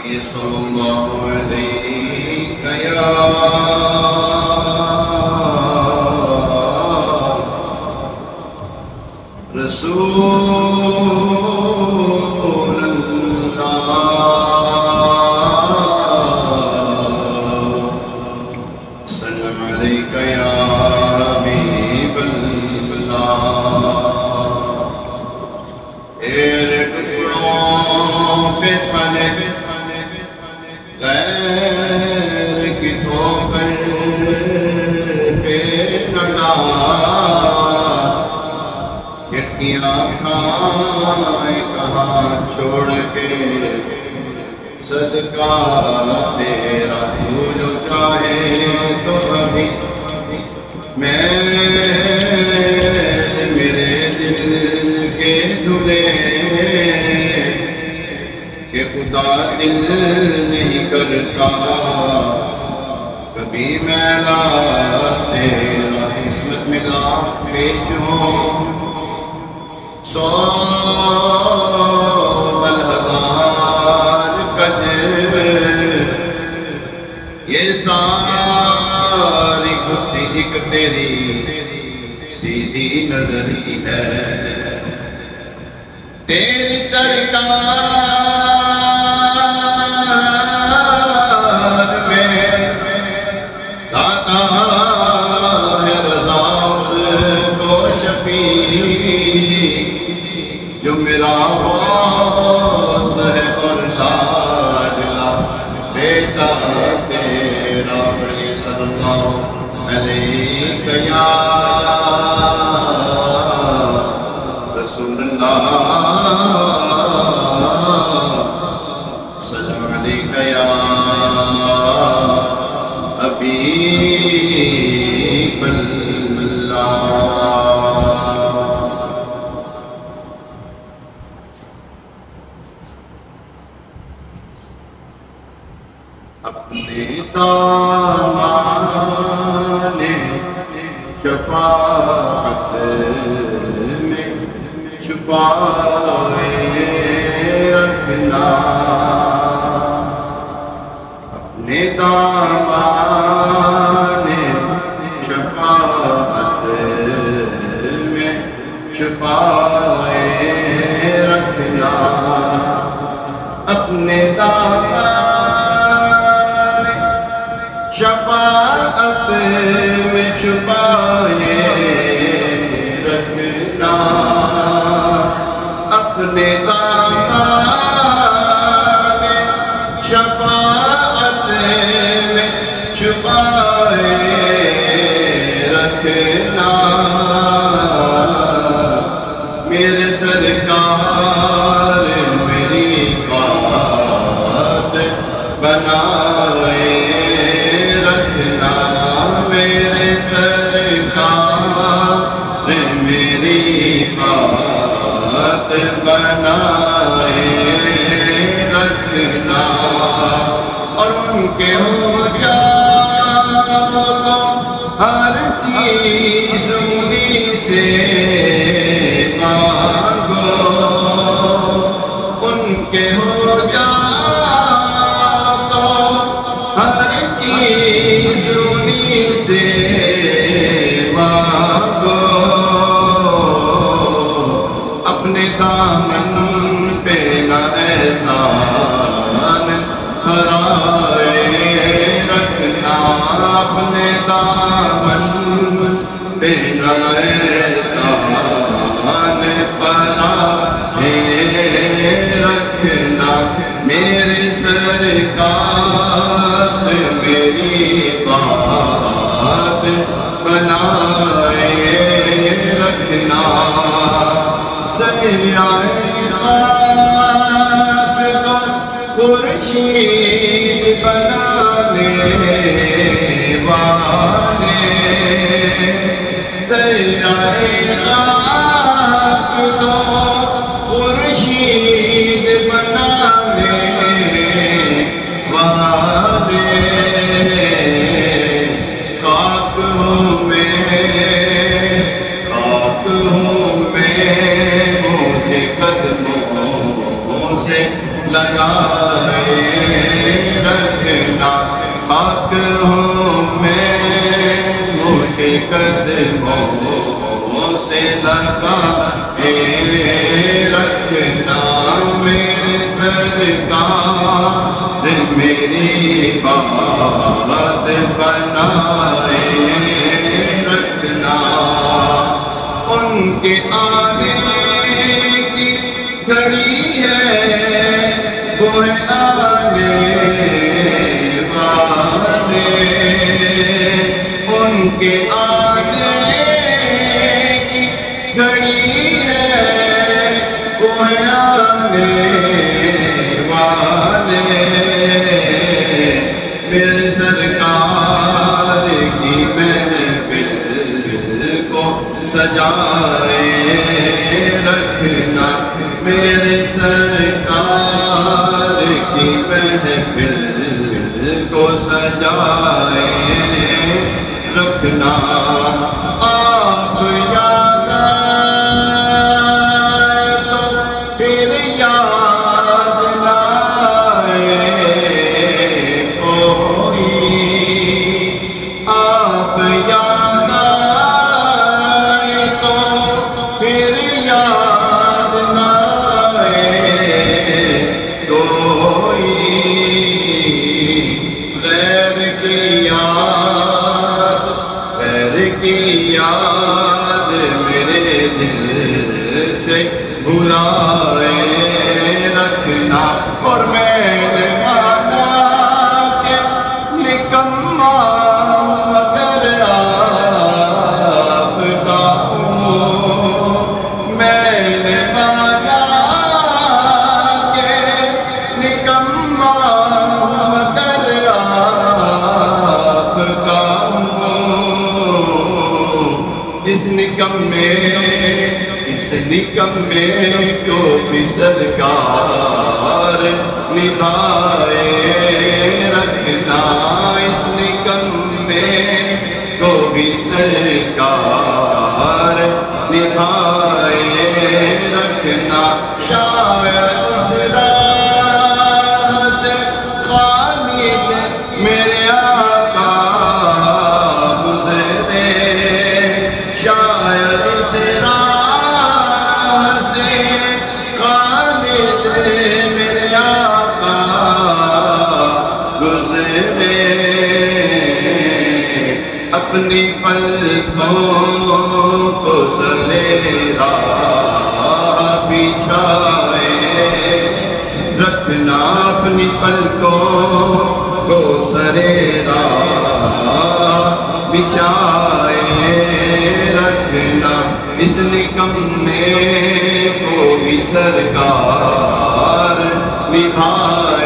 صلى الله عليك يا رسول الله سلام عليك يا حبيب الله ٹکڑوں پہ پلے غیر کی ٹھوکر پہ نہ ڈال کھڑکیاں کھائے کہاں چھوڑ کے صدقہ تیرا تو جو چاہے تو ابھی میں میرے دل کے دلے کہ خدا دل نہیں کرتا کبھی میلا تیرا قسمت ملا بیچوں سو بلہدار قدر یہ ساری گھٹی ایک تیری سیدھی نظری ہے تیری سرکار میں داتا ہے رضا اس کو شفیع جو میرا واس ہے اور لاجلا بیٹا تیرا بڑی صلی اللہ علیہ یا رسول اللہ سلام علیک یا حبیب اللہ اپنے دامان شفاعت میں چھپائے رکھنا اپنے دامان شفاعت میں چھپائے رکھنا اپنے دامان شفاعت میں چھپائے رکھنا اپنے دامان شفاعت میں چھپائے رکھنا میرے سرکار میری بات بنائے رکھنا میرے سرکار میری بات بنائے رکھنا اور ان کے ہو جاؤ ہر چیز انہیں سے مانگو ان کے ہو جاؤ ہر چیز انہیں سے مانگو اپنے دامن پہ نہ احسان برائے رکھنا اپنے دامن پہ نہ احسان برائے رکھنا میرے سرکار میری بات بنائے رکھنا سیائے خاک کو خورشید بنانے والے سیائے خاک کو خورشید بنانے والے خاک ہوں میں مجھے قدموں سے لگائے قدموں سے لگا رکھنا میرے سرکار میری بات بنائے رکھنا ان کے آنے کی گھڑی ہے وہ آنے والے ان کے آنے کی گھڑی ہے وہ آنے والے میرے سرکار کی محفل کو سجائے رکھنا میرے سرکار کی محفل کو سجائے رکھنا آپ یاد آئے تو پھر یاد نہ آئے کوئی آپ یاد آئے تو پھر یاد نہ آئے کوئی غیر کی یاد میرے دل سے بھلائے رکھنا اور میں نے مانا کہ نکما مگر آپ کا ہوں میں نے مانا کہ نکما مگر آپ کا اس نکمے کو بھی سرکار نبھائے رکھنا اس نکمے کو بھی سرکار نبھائے رکھنا شاید اس راہ سے خالد میرے آقا گزرے شاید اس راہ سے خالد میرے آقا گزرے اپنی پلکوں کو سرے راہ بچھائے رکھنا اپنی پلکوں کو سرے راہ بچھائے رکھنا اس نکمے کو بھی سرکار نبھائے